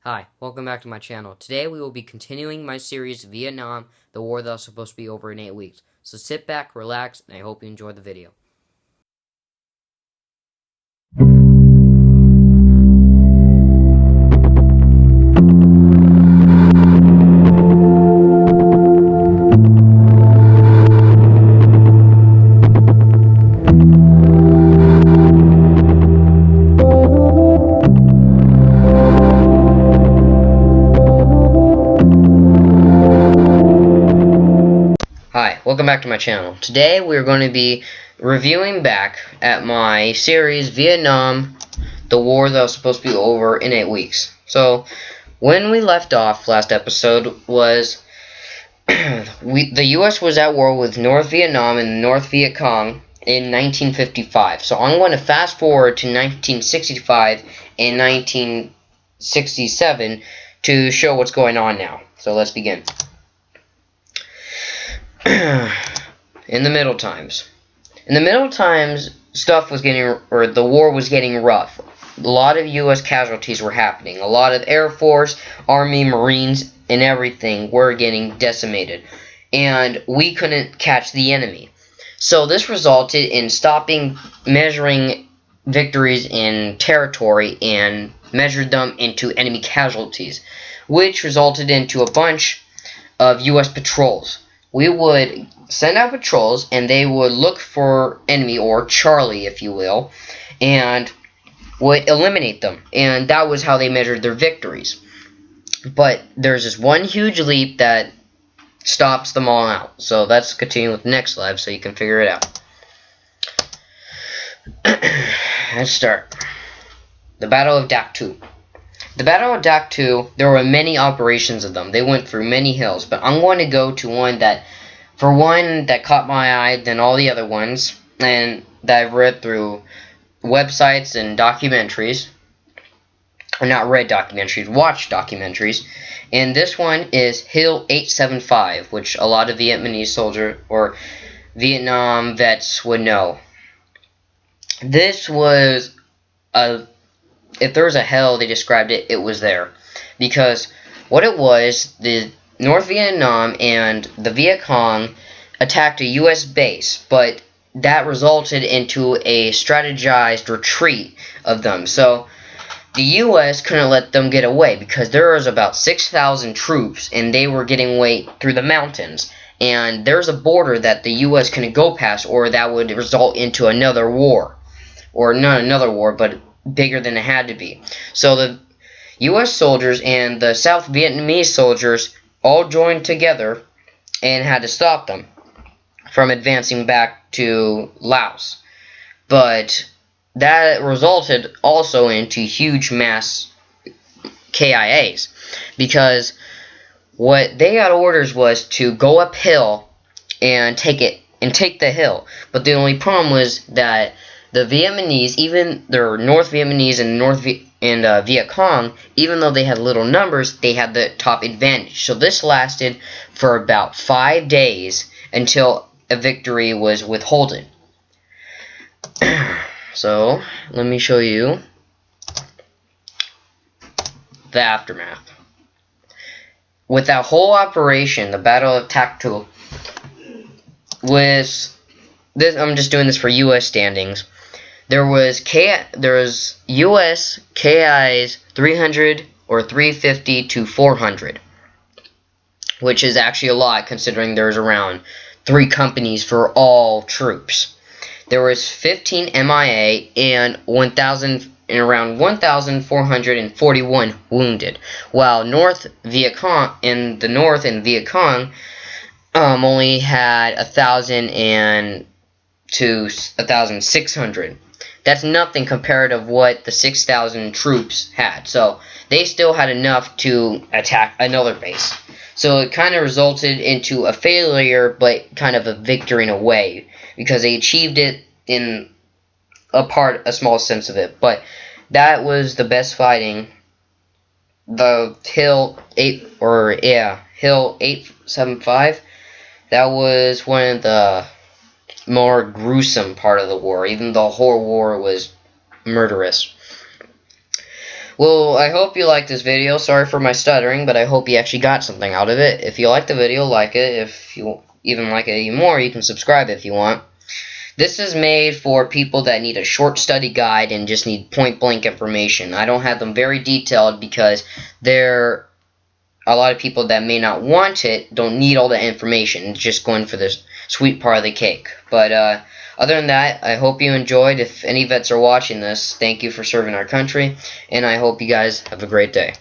Hi, welcome back to my channel. Today we will be continuing my series Vietnam, the war that was supposed to be over in 8 weeks. So sit back, relax, and I hope you enjoy the video. Hi, welcome back to my channel. Today we're going to be reviewing back at my series Vietnam, the war that was supposed to be over in 8 weeks. So, when we left off last episode was the US was at war with North Vietnam and North Viet Cong in 1955. So I'm going to fast forward to 1965 and 1967 to show what's going on now. So let's begin. In the Middle Times. In the Middle Times, the war was getting rough. A lot of U.S. casualties were happening. A lot of Air Force, Army, Marines, and everything were getting decimated. And we couldn't catch the enemy. So this resulted in measuring victories in territory and measured them into enemy casualties, which resulted into a bunch of U.S. patrols. We would send out patrols, and they would look for enemy, or Charlie, if you will, and would eliminate them. And that was how they measured their victories. But there's this one huge leap that stops them all out. So let's continue with the next slide so you can figure it out. Let's start. The Battle of Dak Tu. The Battle of Dak Tu, there were many operations of them. They went through many hills, but I'm going to go to one that caught my eye than all the other ones, and that I've read through websites and documentaries. Or not read documentaries, watched documentaries. And this one is Hill 875, which a lot of Vietnamese soldiers or Vietnam vets would know. This was if there was a hell, they described it, it was there. Because what it was, the North Vietnam and the Viet Cong attacked a U.S. base, but that resulted into a strategized retreat of them. So the U.S. couldn't let them get away because there was about 6,000 troops, and they were getting away through the mountains. And there's a border that the U.S. couldn't go past, or that would result into another war. Or not another war, but bigger than it had to be. So the U.S. soldiers and the South Vietnamese soldiers all joined together and had to stop them from advancing back to Laos. But that resulted also into huge mass KIAs, because what they got orders was to go uphill and take the hill. But the only problem was that the Vietnamese, even their North Vietnamese and Viet Cong, even though they had little numbers, they had the top advantage. So this lasted for about 5 days until a victory was withholden. So let me show you the aftermath. With that whole operation, the Battle of Dak Tu, I'm just doing this for U.S. standings. There was U.S. KIs 300 or 350 to 400, which is actually a lot considering there's around 3 companies for all troops. There was 15 MIA and around 1,441 wounded, while North Viet Cong in the North and Viet Cong only had 1,000 to 1,600. That's nothing compared to what the 6,000 troops had. So they still had enough to attack another base. So it kind of resulted into a failure, but kind of a victory in a way, because they achieved it in a small sense of it. But that was the best fighting. The Hill 875. That was one of the more gruesome part of the war, even though the whole war was murderous. Well, I hope you liked this video. Sorry for my stuttering, but I hope you actually got something out of it. If you liked the video, like it. If you even like it even more, you can subscribe if you want. This is made for people that need a short study guide and just need point-blank information. I don't have them very detailed because there a lot of people that may not want it don't need all the information. It's just going for the sweet part of the cake. But other than that, I hope you enjoyed. If any vets are watching this, thank you for serving our country, and I hope you guys have a great day.